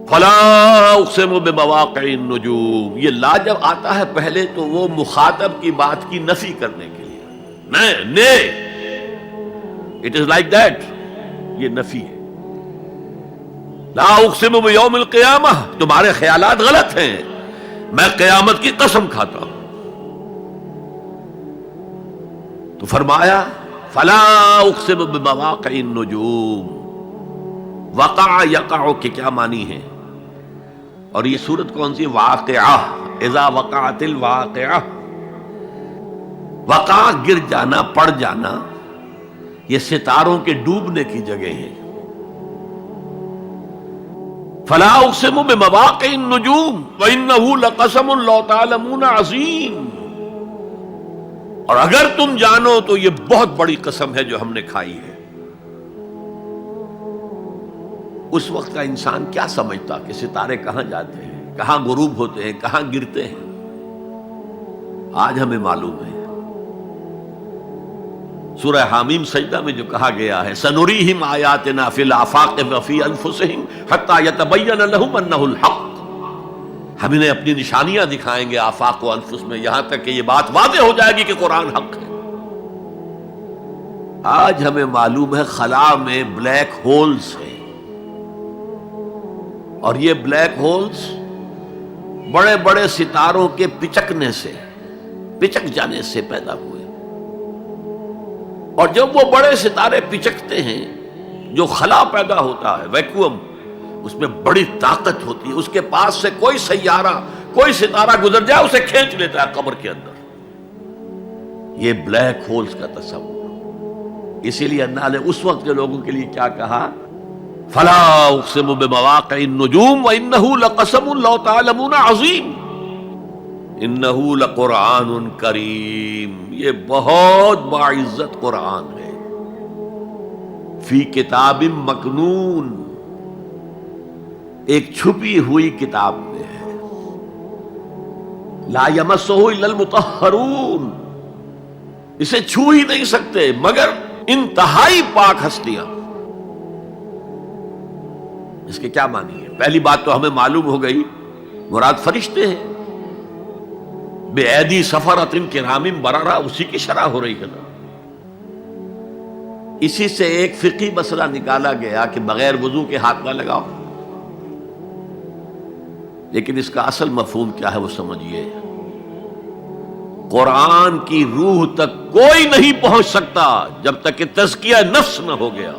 فلا اقسم بمواقع النجوم، یہ لا جب آتا ہے پہلے تو وہ مخاطب کی بات کی نفی کرنے کے لیے، نے اٹ از لائک دیٹ، یہ نفی ہے۔ لا اقسم بیوم القیامہ، تمہارے خیالات غلط ہیں، میں قیامت کی قسم کھاتا ہوں۔ تو فرمایا فلا اقسم بمواقع النجوم، وقع یقع کے کیا معنی ہے؟ اور یہ سورت کون سی؟ واقعہ، اذا وقعت الواقعہ، وقع گر جانا، پڑ جانا، یہ ستاروں کے ڈوبنے کی جگہ ہے۔ فلا اقسم بمواقع النجوم وانہ لقسم لو تعلمون عظیم، اور اگر تم جانو تو یہ بہت بڑی قسم ہے جو ہم نے کھائی ہے۔ اس وقت کا انسان کیا سمجھتا کہ ستارے کہاں جاتے ہیں، کہاں غروب ہوتے ہیں، کہاں گرتے ہیں؟ آج ہمیں معلوم ہے۔ سورہ حامیم سجدہ میں جو کہا گیا ہے سنریہم آیاتنا فی الآفاق وفی انفسہم حتی یتبین لہم انہ الحق، ہم انہیں اپنی نشانیاں دکھائیں گے آفاق و انفس میں، یہاں تک کہ یہ بات واضح ہو جائے گی کہ قرآن حق ہے۔ آج ہمیں معلوم ہے خلا میں بلیک ہولز ہیں، اور یہ بلیک ہولز بڑے بڑے ستاروں کے پچکنے سے، پچک جانے سے پیدا ہوئے، اور جب وہ بڑے ستارے پچکتے ہیں، جو خلا پیدا ہوتا ہے، ویکیوم، اس میں بڑی طاقت ہوتی ہے، اس کے پاس سے کوئی سیارہ، کوئی ستارہ گزر جائے اسے کھینچ لیتا ہے قبر کے اندر۔ یہ بلیک ہولز کا تصور، اسی لیے اللہ نے اس وقت کے لوگوں کے لیے کیا کہا؟ فلا اقسم بمواقع النجوم وانہ لقسم لو تعلمون عظیم، انہ لقرآن کریم، یہ بہت باعزت قرآن ہے، فی کتاب مکنون، ایک چھپی ہوئی کتاب میں ہے، لا یمسہ الا المطہرون، اسے چھو ہی نہیں سکتے مگر انتہائی پاک ہستیاں۔ اس کے کیا معنی ہے؟ پہلی بات تو ہمیں معلوم ہو گئی، مراد فرشتے ہیں، بے ایدی سفرۃ کرام بررہ، اسی کی شرح ہو رہی ہے نا۔ اسی سے ایک فقہی مسئلہ نکالا گیا کہ بغیر وضو کے ہاتھ نہ لگاؤ، لیکن اس کا اصل مفہوم کیا ہے وہ سمجھیے۔ قرآن کی روح تک کوئی نہیں پہنچ سکتا جب تک کہ تزکیہ نفس نہ ہو گیا۔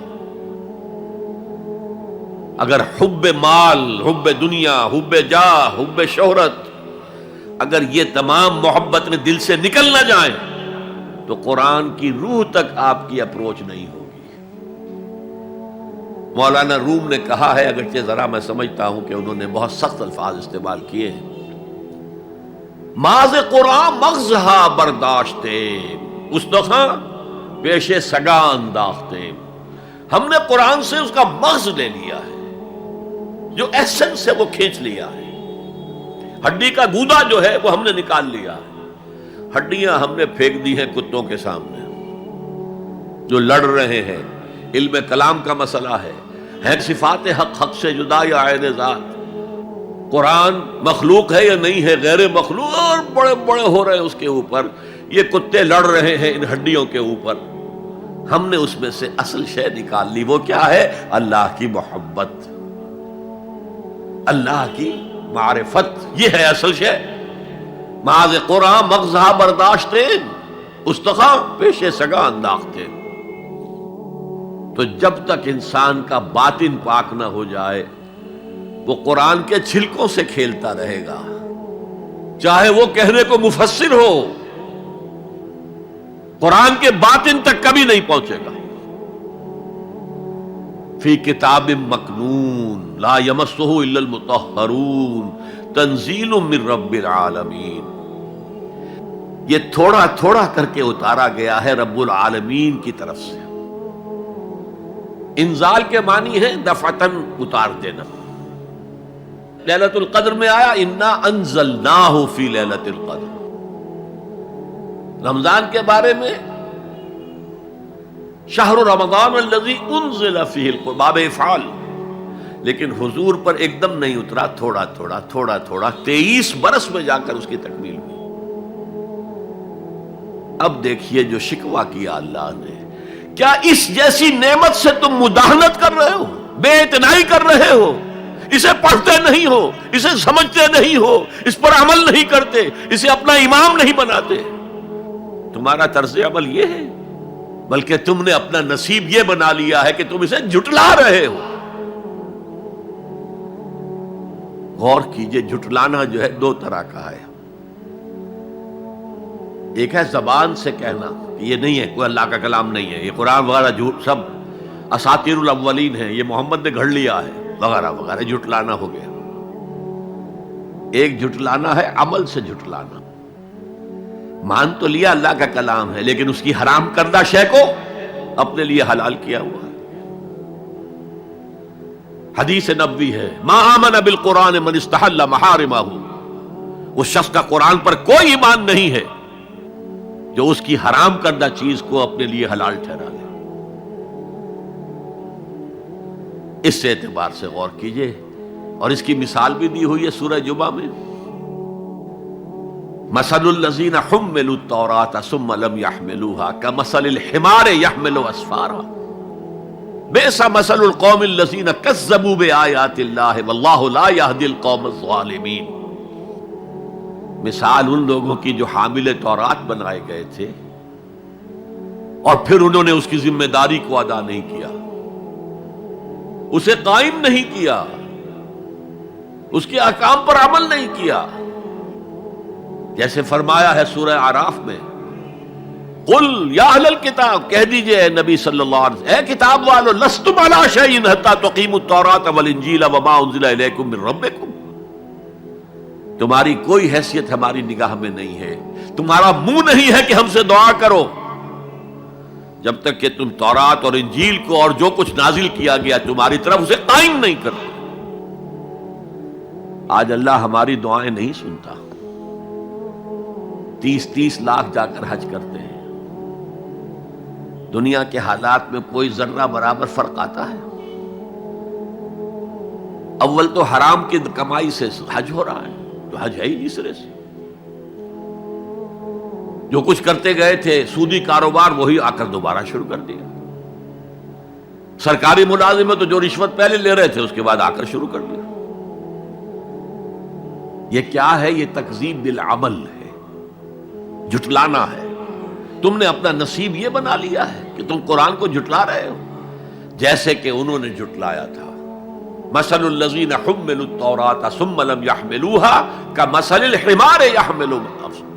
اگر حب مال، حب دنیا، حب جاہ، حب شہرت، اگر یہ تمام محبت میں دل سے نکل نہ جائیں تو قرآن کی روح تک آپ کی اپروچ نہیں ہوگی۔ مولانا روم نے کہا ہے، اگرچہ ذرا میں سمجھتا ہوں کہ انہوں نے بہت سخت الفاظ استعمال کیے ہیں، ماز قرآن مغزہا برداشتے استخاں پیش سگاں انداختے، ہم نے قرآن سے اس کا مغز لے لیا ہے، جو ایسنس ہے وہ کھینچ لیا ہے، ہڈی کا گودا جو ہے وہ ہم نے نکال لیا ہے، ہڈیاں ہم نے پھینک دی ہیں کتوں کے سامنے جو لڑ رہے ہیں۔ علم کلام کا مسئلہ ہے صفات حق حق سے جدا یا عین ذات، قرآن مخلوق ہے یا نہیں ہے، غیر مخلوق، اور بڑے بڑے ہو رہے ہیں اس کے اوپر، یہ کتے لڑ رہے ہیں ان ہڈیوں کے اوپر۔ ہم نے اس میں سے اصل شے نکال لی، وہ کیا ہے؟ اللہ کی محبت، اللہ کی معرفت، یہ ہے اصل شے۔ ماذ قرآن مغزہ برداشتے استخاں پیش سگاں انداختے۔ تو جب تک انسان کا باطن پاک نہ ہو جائے وہ قرآن کے چھلکوں سے کھیلتا رہے گا، چاہے وہ کہنے کو مفسر ہو، قرآن کے باطن تک کبھی نہیں پہنچے گا۔ فی کتاب مکنون لا یمسہ الا المطہرون تنزیل من رب العالمین، یہ تھوڑا تھوڑا کر کے اتارا گیا ہے رب العالمین کی طرف سے۔ انزال کے معنی ہے دفعتاً اتار دینا۔ لیلۃ القدر میں آیا انا انزلناہ فی لیلۃ القدر، رمضان کے بارے میں شہر رمضان الذی انزل فیہ القرآن، باب افعال، لیکن حضور پر ایک دم نہیں اترا، تھوڑا تھوڑا تھوڑا تھوڑا 23 برس میں جا کر اس کی تکمیل ہوئی۔ اب دیکھیے جو شکوہ کیا اللہ نے، کیا اس جیسی نعمت سے تم مداہنت کر رہے ہو، بے اعتنائی کر رہے ہو، اسے پڑھتے نہیں ہو، اسے سمجھتے نہیں ہو، اس پر عمل نہیں کرتے، اسے اپنا امام نہیں بناتے؟ تمہارا طرز عمل یہ ہے، بلکہ تم نے اپنا نصیب یہ بنا لیا ہے کہ تم اسے جھٹلا رہے ہو۔ غور کیجئے، جھٹلانا جو ہے دو طرح کا ہے۔ ایک ہے زبان سے کہنا کہ یہ نہیں ہے، کوئی اللہ کا کلام نہیں ہے، یہ قرآن وغیرہ جھوٹ، سب اساطیر الاولین ہیں، یہ محمد نے گھڑ لیا ہے وغیرہ وغیرہ، جھٹلانا ہو گیا۔ ایک جھٹلانا ہے عمل سے جھٹلانا، مان تو لیا اللہ کا کلام ہے لیکن اس کی حرام کردہ شے کو اپنے لیے حلال کیا ہوا ہے۔ حدیث نبوی ہے، ما آمن بالقرآن من استحل محارمہ، اس شخص کا قرآن پر کوئی ایمان نہیں ہے جو اس کی حرام کردہ چیز کو اپنے لیے حلال ٹھہرا لے۔ اس اعتبار سے غور کیجئے، اور اس کی مثال بھی دی ہوئی ہے سورہ جمعہ میں، مثل الذین حملوا التوراۃ ثم لم يحملوها كمثل الحمار يحمل اسفارا بئس مثل القوم الذین کذبوا بآیات اللہ واللہ لا يهدی القوم الظالمین۔ مثال ان لوگوں کی جو حامل تورات بنائے گئے تھے اور پھر انہوں نے اس کی ذمہ داری کو ادا نہیں کیا، اسے قائم نہیں کیا، اس کے احکام پر عمل نہیں کیا۔ جیسے فرمایا ہے سورہ اعراف میں، قل یا اہل الکتاب، کہہ دیجئے اے نبی صلی اللہ علیہ وسلم، اے کتاب والو، لستم علی شیء حتی تقیموا التوراۃ والانجیل وما انزل الیکم من ربکم، تمہاری کوئی حیثیت ہماری نگاہ میں نہیں ہے، تمہارا منہ نہیں ہے کہ ہم سے دعا کرو جب تک کہ تم تورات اور انجیل کو اور جو کچھ نازل کیا گیا تمہاری طرف اسے قائم نہیں کرتے۔ آج اللہ ہماری دعائیں نہیں سنتا، 30 لاکھ جا کر حج کرتے ہیں، دنیا کے حالات میں کوئی ذرہ برابر فرق آتا ہے؟ اول تو حرام کی کمائی سے حج ہو رہا ہے، تو حج ہے ہی نہیں سرے سے۔ جو کچھ کرتے گئے تھے سودی کاروبار وہی آ کر دوبارہ شروع کر دیا، سرکاری ملازم تو جو رشوت پہلے لے رہے تھے اس کے بعد آ کر شروع کر دیا۔ یہ کیا ہے؟ یہ تکذیب بالعمل ہے، جھٹلانا ہے۔ تم نے اپنا نصیب یہ بنا لیا ہے کہ تم قرآن کو جھٹلا رہے ہو، جیسے کہ انہوں نے جھٹلایا تھا۔ مثل الذین حملوا التوراۃ ثم لم يحملوها كمثل الحمار يحمل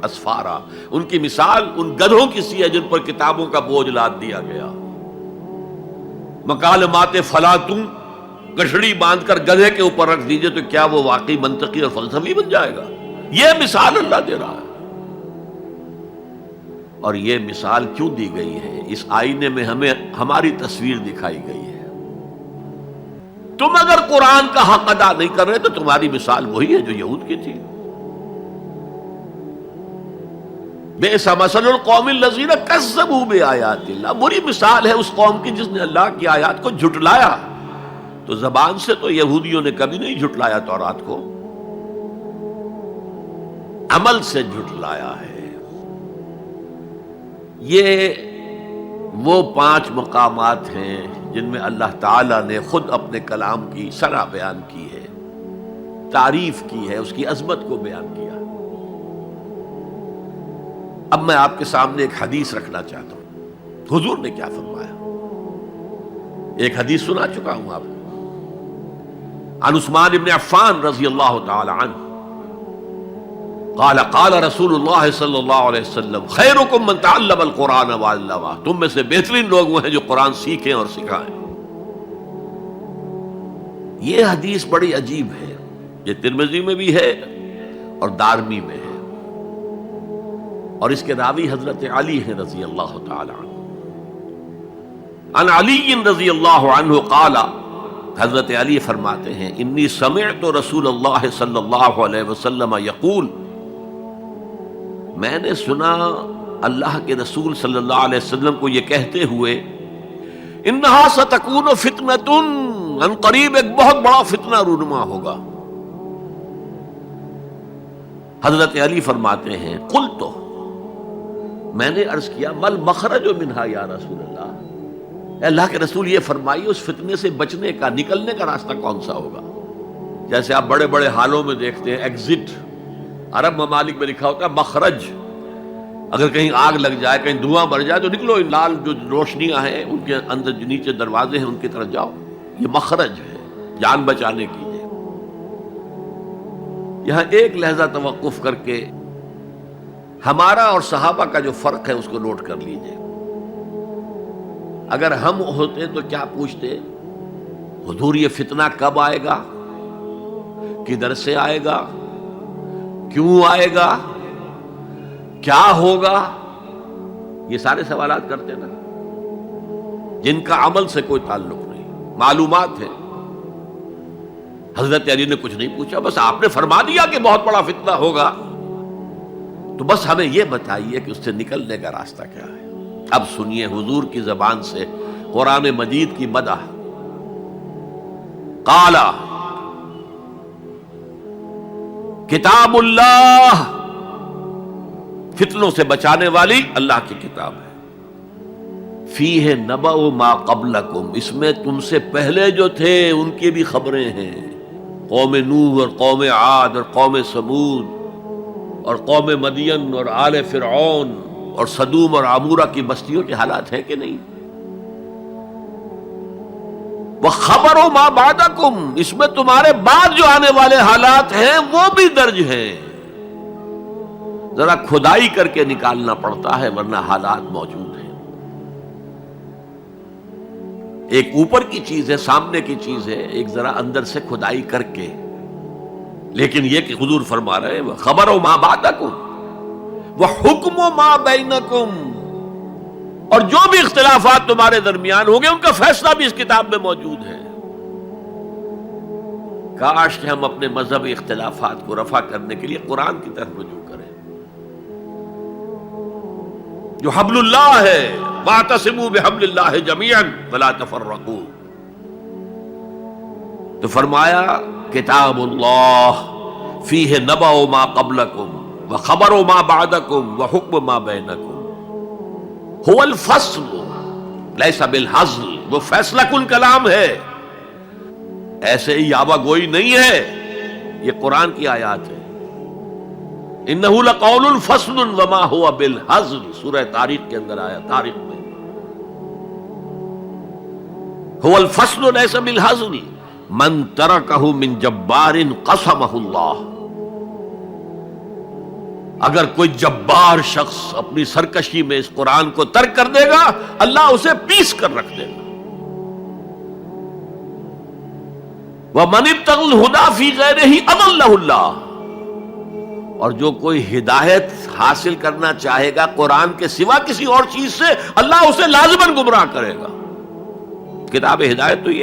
اسفارا، ان کی مثال ان گدھوں کی سی ہے جن پر کتابوں کا بوجھ لاد دیا گیا۔ مکالمات فلاطوں، گٹھڑی باندھ کر گدھے کے اوپر رکھ دیجئے تو کیا وہ واقعی منطقی اور فلسفی بن جائے گا؟ یہ مثال اللہ دے رہا ہے۔ اور یہ مثال کیوں دی گئی ہے؟ اس آئینے میں ہمیں ہماری تصویر دکھائی گئی ہے۔ تم اگر قرآن کا حق ادا نہیں کر رہے تو تمہاری مثال وہی ہے جو یہود کی تھی۔ بئس مثل القوم الذین کذبوا بآیات اللہ، بری مثال ہے اس قوم کی جس نے اللہ کی آیات کو جھٹلایا۔ تو زبان سے تو یہودیوں نے کبھی نہیں جھٹلایا تورات کو، عمل سے جھٹلایا ہے۔ یہ وہ 5 مقامات ہیں جن میں اللہ تعالیٰ نے خود اپنے کلام کی شرح بیان کی ہے، تعریف کی ہے، اس کی عظمت کو بیان کیا۔ اب میں آپ کے سامنے ایک حدیث رکھنا چاہتا ہوں، حضور نے کیا فرمایا۔ ایک حدیث سنا چکا ہوں آپ کو، عن عثمان بن عفان رضی اللہ تعالی عنہ قال قال رسول اللہ صلی اللہ علیہ وسلم خیرکم من تعلم القرآن وعلمہ، تم میں سے بہترین لوگ وہ ہیں جو قرآن سیکھیں اور سکھائیں۔ یہ حدیث بڑی عجیب ہے، یہ ترمذی میں بھی ہے اور دارمی میں ہے، اور اس کے راوی حضرت علی ہیں رضی اللہ تعالی عنہ۔ عن علی رضی اللہ عنہ قال، حضرت علی فرماتے ہیں انی سمعت رسول اللہ صلی اللہ علیہ وسلم یقول، میں نے سنا اللہ کے رسول صلی اللہ علیہ وسلم کو یہ کہتے ہوئے، انہا ستکون فتنۃ، ان قریب ایک بہت بڑا فتنہ رونما ہوگا۔ حضرت علی فرماتے ہیں قلت، میں نے عرض کیا مل مخرج منہا یا رسول اللہ، اے اللہ کے رسول یہ فرمائیے اس فتنے سے بچنے کا، نکلنے کا راستہ کون سا ہوگا؟ جیسے آپ بڑے بڑے حالوں میں دیکھتے ہیں ایگزٹ، عرب ممالک میں لکھا ہوتا ہے مخرج، اگر کہیں آگ لگ جائے، کہیں دھواں بڑھ جائے تو نکلو، لال جو روشنیاں ہیں ان کے اندر جو نیچے دروازے ہیں ان کی طرف جاؤ، یہ مخرج ہے جان بچانے کی۔ یہاں ایک لحظہ توقف کر کے ہمارا اور صحابہ کا جو فرق ہے اس کو نوٹ کر لیجئے۔ اگر ہم ہوتے تو کیا پوچھتے؟ حضور یہ فتنہ کب آئے گا، کدھر سے آئے گا، کیوں آئے گا، کیا ہوگا؟ یہ سارے سوالات کرتے نا، جن کا عمل سے کوئی تعلق نہیں، معلومات ہے۔ حضرت علی نے کچھ نہیں پوچھا، بس آپ نے فرما دیا کہ بہت بڑا فتنہ ہوگا، تو بس ہمیں یہ بتائیے کہ اس سے نکلنے کا راستہ کیا ہے۔ اب سنیے حضور کی زبان سے قرآن مجید کی مدح۔ قال کتاب اللہ، فتنوں سے بچانے والی اللہ کی کتاب ہے۔ فیہ نبأ ما قبلکم، اس میں تم سے پہلے جو تھے ان کی بھی خبریں ہیں، قوم نوح اور قوم عاد اور قوم سمود اور قوم مدین اور آل فرعون اور سدوم اور عمورہ کی بستیوں کے حالات ہیں کہ نہیں؟ وَخَبَرُ مَا بَعْدَكُمْ، اس میں تمہارے بعد جو آنے والے حالات ہیں وہ بھی درج ہیں، ذرا کھدائی کر کے نکالنا پڑتا ہے ورنہ حالات موجود ہیں۔ ایک اوپر کی چیز ہے، سامنے کی چیز ہے، ایک ذرا اندر سے کھدائی کر کے، لیکن یہ کہ حضور فرما رہے ہیں خبرو ما بعدکم وحکم ما بینکم، اور جو بھی اختلافات تمہارے درمیان ہوں گے ان کا فیصلہ بھی اس کتاب میں موجود ہے۔ کاش کہ ہم اپنے مذہبی اختلافات کو رفع کرنے کے لیے قرآن کی طرف رجوع کریں، جو حبل اللہ ہے، واعتصموا بحبل اللہ جميعا ولا تفرقوا۔ تو فرمایا کتاب اللہ فیہ نبأ ما قبلکم وخبر ما بعدکم وحکم ما بینکم، هو الفصل لیس بالحزل، وہ فیصلہ کن کلام ہے، ایسے ہی یابہ گوئی نہیں ہے، یہ قرآن کی آیات ہے۔ انہ لقول فصل وما هو بالحزل، سورہ طارق کے اندر آیا، طارق میں هو الفصل لیس بالحزل من ترکہ من جبار قسمہ اللہ، اگر کوئی جبار شخص اپنی سرکشی میں اس قرآن کو ترک کر دے گا اللہ اسے پیس کر رکھ دے گا۔ وَمَنِ ابْتَغَى الْهُدَى فِي غَيْرِهِ أَضَلَّهُ اللَّهُ، اور جو کوئی ہدایت حاصل کرنا چاہے گا قرآن کے سوا کسی اور چیز سے، اللہ اسے لازماً گمراہ کرے گا۔ کتاب ہدایت تو یہ